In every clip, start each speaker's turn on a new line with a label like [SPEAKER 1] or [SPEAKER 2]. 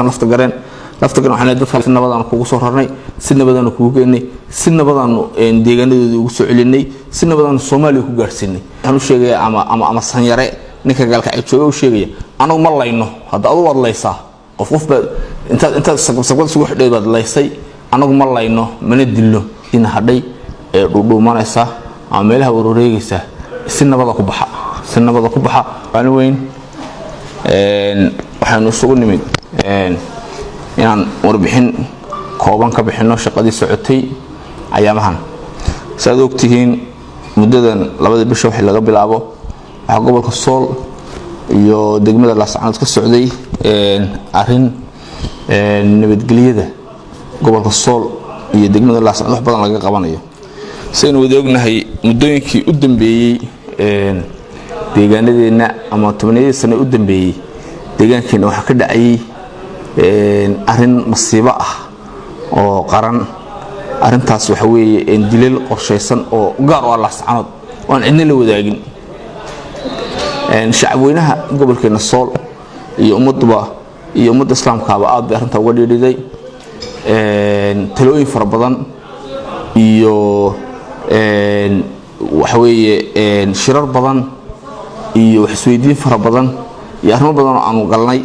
[SPEAKER 1] lafta garan waxaan dadka si nabadaan kugu soo rarnay si nabadaan kugu geynay si nabadaan deegaanadoodii ugu soo celinay si nabadaan Soomaaliya ku gaarsiinay waxaan u sheegay ama sanyare ninka galka ay joogo u sheegay anagu ma layno hadda adu wad laysaa qof ba inta sabab sugu xidhay bad laysay anagu ma layno mana dilno in hadhay dhudhuumanaysa ama meelaha wareegaysa si nabada ku baxa aan weyn waxaan isugu nimid inaan warbixin kooban ka bixino shaqadii socotay ayaamahan saad ogtihiin muddadan labada bisha wixii laga bilaabo waxa gobolka Sool iyo degmada Laascaanood ka socday arin nabadgelyada gobolka Sool iyo degmada Laascaanood wax badan laga qabanayo saynu wada ognahay muddooyinkii u dambeeyay deegaanadeena ama 10 sano u dambeeyay deegaankeena waxa ka dhacay arin masiibo ah oo qaran arintaas waxa weeye dilal qorsheysan oo gaar ah Laascaanood oo aan cidna la wadaagin shacabweynaha gobolkeena Sool iyo ummadda islaamka aad bay arinta uga dhiiday talooyin fara badan iyo waxa weeye shirar badan iyo wax isweydiin fara badan iyo arrimo badan oo aanu galnay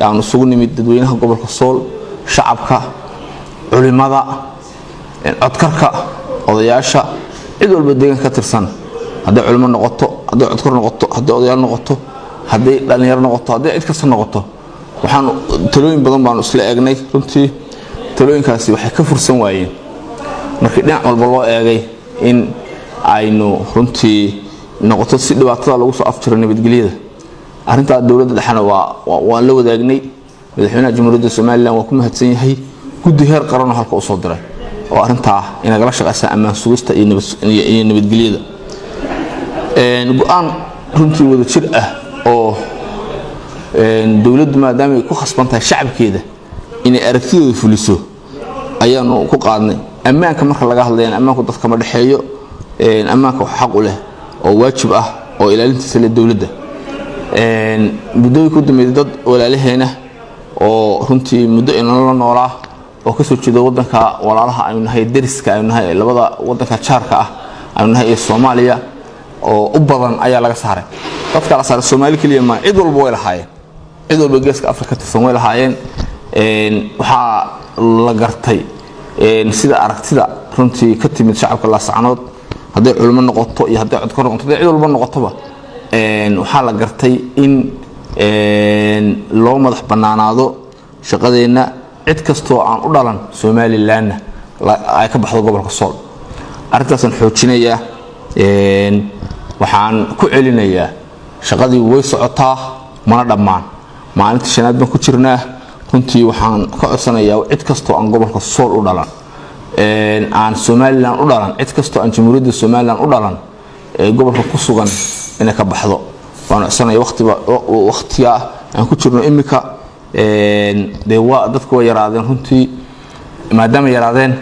[SPEAKER 1] aanu sugu nimid dadweynaha gobolka Sool shacabka culimada codkarka odayaasha cid walba deegaanka ka tirsan haday culimo noqoto haday codkar noqoto haday odayaal noqoto haday dhalinyaro noqoto haday cid kasta noqoto waxaan talooyin badan baan isla eegnay runtii talooyinkaasi waxay ka fursan waayeen markii dhinac walba loo eegay in aynu runtii noqoto si dhibaatada lagu soo afjiro nabadgelyada arinta dawladda dhaxana waa la wadaagnay madaxweynaha jamhuuriyadda Soomaaliland waa ku mahadsan yahay guddi heer qaran halka uu soo diray oo arinta in laga shaqeeyo ammaan sugista iyo nabadgelyada go'aan runtii wada jir ah oo dawladdu maadaama ay ku khasbantahay shacabkeeda inay aragtidooda fuliso ayaanu ku qaadnay ammaanka marka laga hadlayo ammaanku dadka ma dhaxeeyo ammaanka wax xaq u leh oo waajib ah oo ilaalintiisa leh dawladda muddo ku dambeeyay dad walaalaheena oo runtii muddo in la noolaa oo ka soo jeedo wadanka walaalaha aynu nahay dariska aynu nahay labada wadanka jaarka ah aynu nahay Soomaaliya oo u badan ayaa laga saaray dadka la saaray Soomaali kaliya ma cid walba way lahaayeen cid walba geeska Afrika tirsan way lahaayeen waxa la gartay sida aragtida runtii ka timid shacabka Laascaanood haday culimo noqoto iyo haday codkar noqoto cid walba noqotoba waxa la gartay in loo madax banaanaado shaqadeena cid kasto aan u dhalan Soomaaliland ay ka baxdo gobolka Sool arintaasan xoojinaya waxaan ku celinayaa shaqadii way socotaa mana dhamaan maalinta shanaad baan ku jirnaa runtii waxaan ka codsanayaa cid kasto aan gobolka Sool u dhalan aan Soomaaliland u dhalan cid kasto aan jamhuuriyadda Soomaaliland u dhalan gobolka ku sugan inay ka baxdo waan codsanayaa waqtiga aan ku jirno imika deewa dadku way yaraadeen runtii maadaama yaraadeen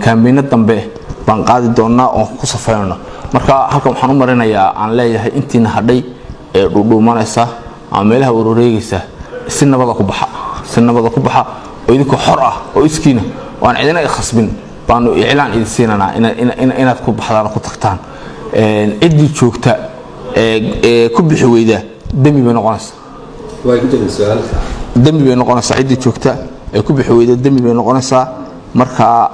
[SPEAKER 1] kaambiina dambe baan qaadi doonaa oo ku safayno marka halkan waxaan u marinayaa aan leeyahay intiina hadhay dhudhuumanaysa ama meelaha wareegaysa si nabada ku baxa oo idinku xor ah oo iskiina waan cidina khasbin baanu iclaan idin siinana inaad ku baxdaan ku tagtaan cidii joogta ku bixi weyda dambi bay noqonaysaa way ku jireen su'aal dambi bay noqonaysaa cidii joogta ku bixi weyda dambi bay noqonaysaa marka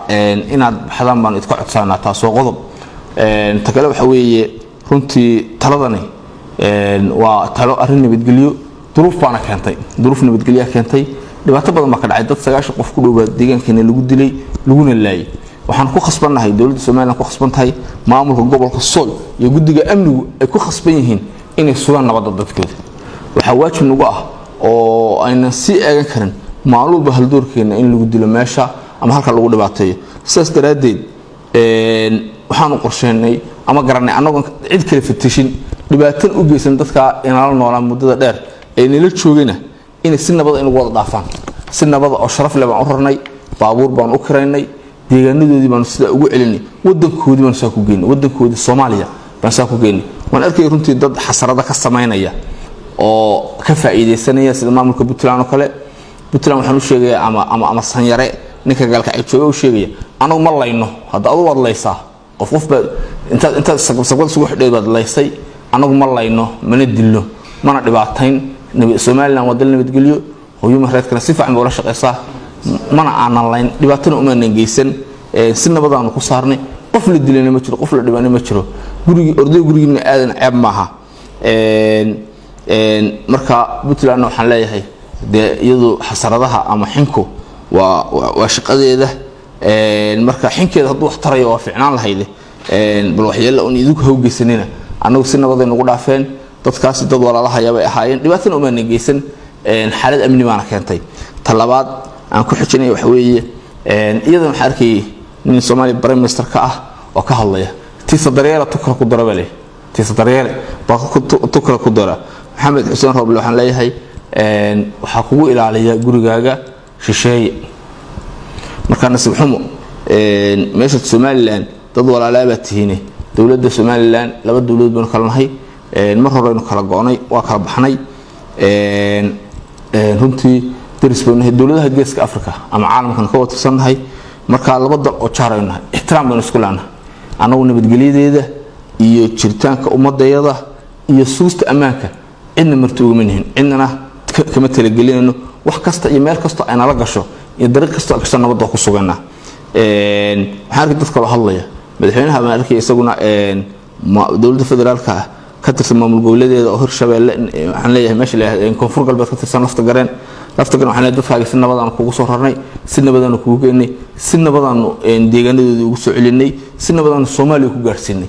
[SPEAKER 1] inaad baxdaan baan idka codsanaa taasoo qodob ta kale waxa weeye runtii taladani waa talo arrin nabadgelyo duruuf baana keentay duruuf nabadgelyo keentay dhibaato badan ma ka dhacay dad 9 qof ku dhow deegaankeena lagu dilay laguna laayay waxaan ku khasbanahay dawladda Soomaaliland ku khasbantahay maamulka gobolka Sool iyo guddiga amnigu ay ku khasban yihiin inay sugaan nabadda dadkooda waxa waajib nagu ah oo ayna si eegan karin maaluba hal doorkeena in lagu dilo meesha ama halka lagu dhibaateeyo sidaas daraadeed waxaanu qorsheynay ama garanay anagu cid kale fatishin dhibaato u geysan dadka inala noolaan muddada dheer ee nila joogayna in si nabad in wada dhaafaan si nabad oo sharaf leh baan u rarnay baabuur baan u kireynay deegaanadoodii baan sida ugu celinay wadankoodii baan soo ku geynay wadankoodii Soomaaliya baan soo ku geynay waan arkay runtii dad xasarada ka sameynaya oo ka faa'iideysanaya sida maamulka Puntland oo kale Puntland waxaan u sheegay ama sanyare ninka galka ay joogo u sheegay anagu ma layno hada adu wad laysaa qof ba inta sabab sugu xidhay bad laysay anagu ma layno mana dilno mana dhibaatayn Soomaaliland wadal nabadgelyo hooyuma reerkana si fiican wala shaqeysaa mana aanan layn dhibaatana uma nangeysan si nabadaan ku saarnay qof la dilayna ma jiro qof la dhibaanay ma jiro gurigiina aadan ceeb maaha marka Puntland waxaan leeyahay iyadu xasaradaha ama xinku waa shaqadeeda marka xinkeeda haduu wax tarayo waa fiicnaan lahayd bal waxyeello oo idinku hawgeysanina anagu si nabad aynu ugu dhaafeen dadkaas dad walaalaha ay ahaayeen dhibaatana uma nangeysan xaalad amni baana keentay talabaad aan ku xijinay wax weeye iyadoo waxa arkay nin Soomaali Prime Minister ka ah oo ka hadlaya tiisa dareera tukra ku darabale tiisa dareere ba tukra ku dara Maxamed Xuseen Roble waxaan leeyahay waxa kugu ilaaliya gurigaaga shisheeye marka nasiib xumo meesha Somaliland dad walaalaha tihiin dawladda Somaliland laba dawladood baan kala nahay mar hore inuu kala go'nay waa kala baxnay runtii darisbanahay dawladaha geeska Afrika ama caalamkan ka wadsanahay marka laba dal oo jaarayna ixtiraam baan isku laana anagu nabadgelyada iyo jiritaanka ummadayada iyo suusta amaanka inna martuuga manihin inna kama talagelinayno wax kasta iyo meel kasta ay nala gasho iyo dariiq kasta ka nabad ku suganaa waxaan dadka la hadlaya madaxweynaha ma arkay isaguna dawladda federaalka ka tirsan maamul goboleedeeda oo Hirshabeelle waxaan leeyahay meesha leeyahay koonfur galbeed ka tirsan lafta gareen waxaan leeyahay dadkaaga si nabad aan kugu soo rarnay si nabad aan kugu geynay si nabad aan deegaanadooda ugu soo celinay si nabad aan Soomaaliya ku gaarsiinay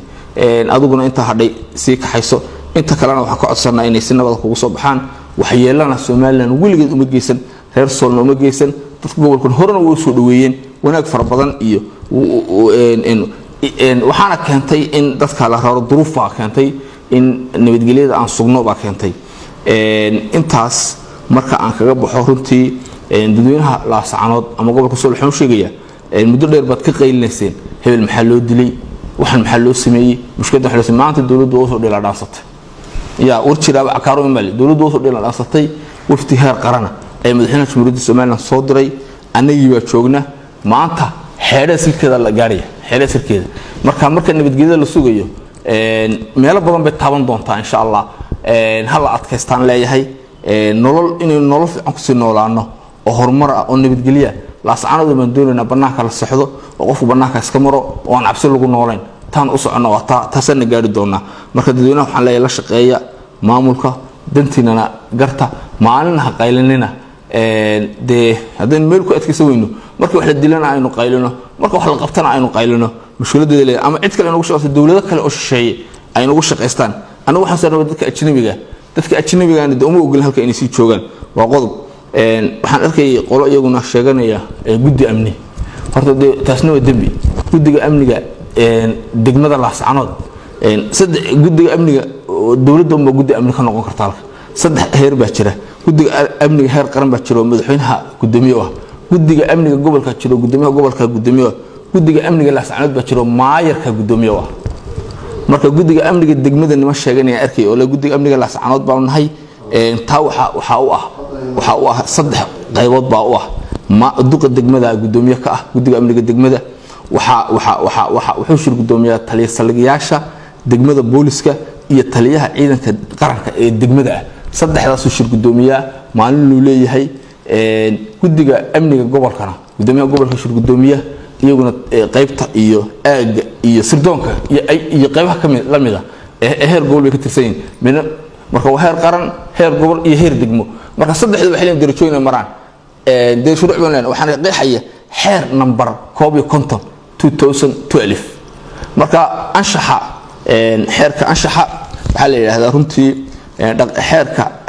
[SPEAKER 1] aduguna inta hadhay si ka hayso inta kalena waxa ka codsanaa inay si nabad kugu soo baxaan waxyeelana Soomaaliland weligeed uma geysan reer Soolna uma geysan dadka gobolkan horena way soo dhaweeyeen wanaag fara badan iyo waxaana keentay in dadka la raro duruufa keentay in nabadgelyada aan sugno ba keentay intaas marka aan kaga baxo runtii dadweynaha la sacanood ama gobolka Sool waxaan sheegaya muddo dheer baad ka qaylineyseen hebel maxaa loo dilay waxan maxaa loo sameeyay mushkilada waxa maanta dawladdu oo soo dhila dhaafsatay ya urjiraaba akaaro imal dawladdu oo soo dhila dhaafsatay wafti heer qarana ay madaxweynaha Jamhuuriyadda Soomaaliland soo diray anagii baa joogna maanta xeerar silkeeda la gaariya xeerar silkeeda marka nabadgelyada la sugayo meelo badan bay taaban doontaa insha Allah hal adkaystaan leeyahay nolol inay nolol fiican ku sii noolaano oo horumar ah oo nabadgelyo la sacanado baan doonaynaa banaanka la saxdo oo qofku banaanka iska maro oo aan cabsi lagu noolayn tan u socono waa taasana gaari doona marka dadweynaha waxaan leeyahay la shaqeeya maamulka dantiinana garta maalinaha qaylinina hadaan meel ku adkaysan weyno marka wax la dilana aynu qaylino marka wax la qabtana aynu qaylino mushkiladeeda leeyahay ama cid kale inuu shaqeeyo dawlado kale oo shisheeye ay nagu shaqeystaan anagu waxaan soo dadka ajnabiga aan uma ogol halka inay si joogan waa qodob waxaan arkay qolo iyaguna sheeganaya guddi amni horta taasna waa dambi guddiga amniga degmada Laascanood guddiga amniga dawladda ma guddi amni ka noqon kartaa saddex heer baa jira guddiga amniga heer qaran baa jira madaxweynaha gudoomiye ah guddiga amniga gobolka jira gudoomiyaha gobolka gudoomiye guddiga amniga Laascanood baa jira maayarka gudoomiye ah marka guddiga amniga degmada nima sheeganaya arkay oo la guddiga amniga Laascanood baa nahay taa waxa u ah saddex qaybood baa u ah ma duqa degmada gudoomiye ka ah guddiga amniga degmada wuxuu shir gudoomiyaha taliye saldhigyasha degmada booliska iyo taliyaha ciidanka qaranka ee degmada ah saddexdaas shir gudoomiyaha maalin uu leeyahay guddiga amniga gobolkana gudoomiyaha gobolka shir gudoomiyaha iyaguna qaybta iyo aaga iyo sirdoonka iyo qaybaha kamid lamida heer gobol bay ka tirsan marka waa heer qaran heer gobol iyo heer degmo marka saddexdu waxay leeyihiin darajooyin maraan shuruuc baan waxaan qeexaya heer number 2012 marka anshaxa heerka anshaxa waxa la yiraahdaa runtii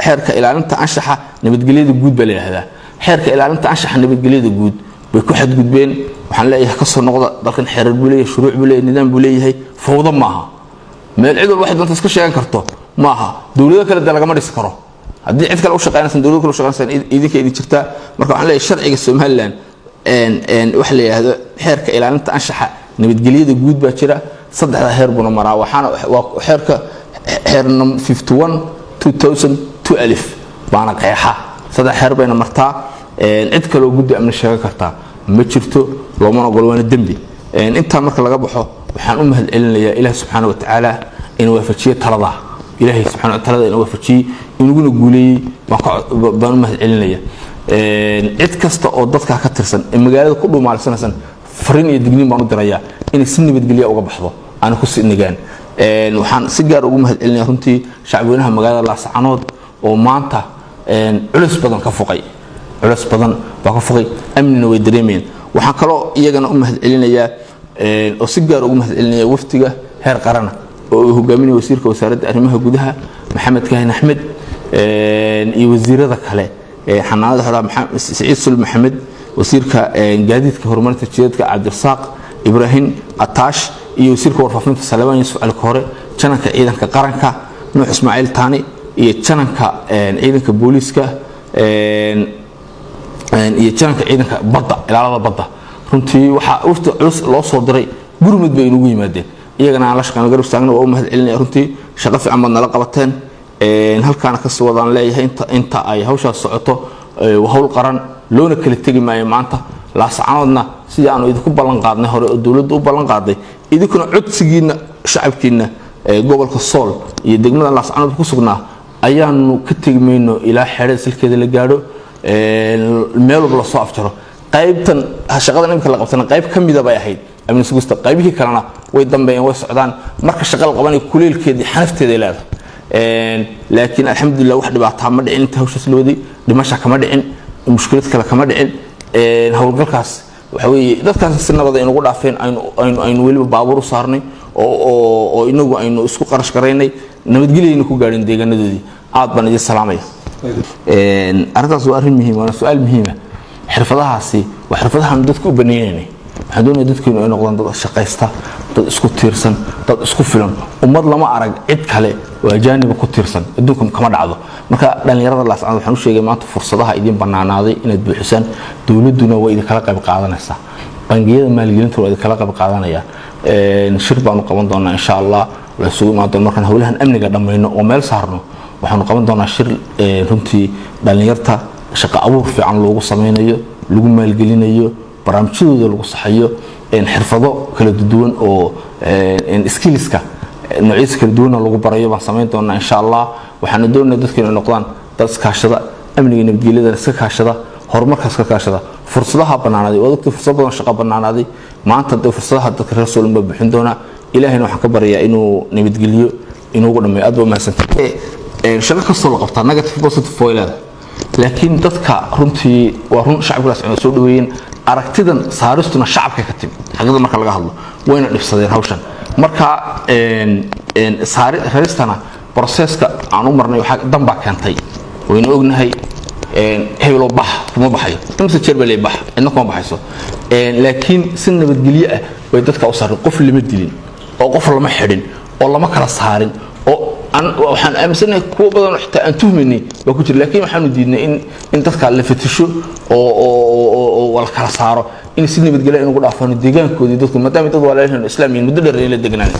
[SPEAKER 1] heerka ilaalinta anshaxa nabadgelyada guud baa la yiraahdaa heerka ilaalinta anshaxa nabadgelyada guud way ku xadgudbeen waxaan leeyahay ka soo noqda dalkan xeerar buu leeyahay shuruuc buu leeyahay nidaam buu leeyahay fawda maaha meel cid walba waxay doonto iska sheegan karto maaha dawladda kale lagama dhis karo haddii cid kale u shaqeynaysan dawladda kale u shaqeynaysan idinka idin jirta marka waxaan leeyahay sharciga Soomaaliland wax la yiraahdo heerka ilaalinta anshaxa nabadgelyada guud baa jira saddexda heer buna maraa waxaana waa heerka heer 51 2002 baana qeexa saddex heer bayna martaa cid kale oo guddi amni sheega kartaa ma jirto looma ogol waana dambi inta marka laga baxo waxaan u mahadcelinayaa Ilaahay subhanahu wa ta'ala in waafajiyo talada Ilaahay subhanahu wa ta'ala in waafajiyo inuu guuleeyay baan u mahadcelinayaa cid kasta oo dadka ka tirsan ee magaalada ku dhumaalsanaysan fariin iyo digniin baan u dirayaa in si nabadgelyo uga baxdo aan ku sinagaan waxaan si gaar ugu mahadcelinayaa runtii shacabweynaha magaalada Laascaanood oo maanta culus badan ka foqay amnina way dareemeen waxaan kaloo iyagana u mahadcelinayaa oo si gaar ugu mahadcelinayaa waftiga heer qaran oo uu hogaaminayo wasiirka wasaaradda arrimaha gudaha Maxamed Kaahin Axmed iyo wasiirada kale xanaanada xoolaha Maxamed Saciid Sul Maxamed wasiirka gaadiidka horumarinta jidadka Cabdirasaaq Ibrahim Ataash iyo wasiirka warfaafinta Salmaan Yuusuf Alkoore jananka ciidanka qaranka Nuux Ismaaciil Taani iyo jananka ciidanka booliska iyo jananka ciidanka badda ilaalada badda runtii waxa wafti culus loo soo diray gurmud bay ugu yimaadeen iyagana aan la shaqeyn garab taagna oo mahadcelinaya runtii shaqo fiican baad nala qabateen halkaana ka soo wadaan leeyahay inta ay hawshaas socoto hawl qaran loona kala tagi maayo maanta Laascaanoodna sidii aanu idinku ballan qaadnay hore oo dawladdu u ballan qaaday idinkuna codsigiina shacabkiina gobolka Sool iyo degmada Laascaanood ku sugnaa ayaanu ka tagmayno ilaa xeerada silkeeda la gaadho meel walba la soo afjaro qaybtan shaqadan imka la qabtana qayb kamida bay ahayd amni sugista qaybihii kalena way dambeeyeen way socdaan marka shaqada qabanay kuleelkeedii xanafteeda leedahay laakiin alxamdulillah wax dhibaato ma dhicin inta hawshaas loo waday dhimasho kama dhicin mushkilad kale kama dhicin hawlgalkaas waxa weeye dadkaas si nabad ah inagu dhaafeen aynu waliba baabuur u saarnay oo inagu aynu isku qarash gareynay nabadgeliyayna ku gaadhin deegaanadoodii aad baan idin salaamay arrintaas waa arrin muhiim ah su'aal muhiim ah xirfadahaasi waa xirfadahan dadku u baneeyeen waxaan doonayaa dadku inay noqdaan dad shaqaysta dad isku tiirsan dad isku filan ummad lama arag cid kale oo ajaanib ku tiirsan adduunka kama dhacdo marka dhalinyarada Laascaanood waxaan u sheegay maanta fursadaha idin banaanaaday inaad buuxisaan dawladuna way idin kala qayb qaadanaysaa bangiyada maalgelinta way idin kala qayb qaadanayaan shir baan u qaban doonaa insha Allah la isugu imaado markaan hawlahan amniga dhamayno oo meel saarno waxaan qaban doonaa shir runtii dhalinyarta shaqo abuur fiican loogu sameynayo lagu maalgelinayo barnaamijyadooda lagu saxayo xirfado kala duwan oo skillska noocyada kala duwan lagu barayo baan sameyn doonaa insha Allah waxaan doonayaa dadka inay noqdaan dad kaashada amniga nabadgelyada iska kaashada horumarka iska kaashada fursadaha banaanaaday wadagta fursad badan shaqo banaanaaday maanta fursadaha dadka reer Soomaaliya ma bixin doona ilaahayna waxaan ka baryaa inuu nabadgeliyo inuu ugu dhameeyo aad baa mahadsantahay shaqo kastoo la qabtaa negative positive foilada laakiin dadka runtii waa run shacabka Laascaanood soo dhaweeyeen aragtidan saaristuna shacabka ka timid xaqada marka laga hadlo wayna dhibsadeen hawshan marka saaristana processka aan u marnay waxa damba keentay wayna ognahay hebelo bax kuma baxayo inta jeer baa bax inna kuma baxayso laakiin si nabadgelyo ah way dadka u saarin qof lama dilin oo qof lama xidhin oo lama kala saarin oo waxaan aaminsanahay kuwa badan xitaa aan tuhmaynay waa ku jira laakiin waxaanu diidnay in dadka la fatisho oo wala kala saaro in si nabadgelyo inagu dhaafano deegaankoodii dadku maadaama dad walaalahan islaamiyiin muddo dheer ay la deganaan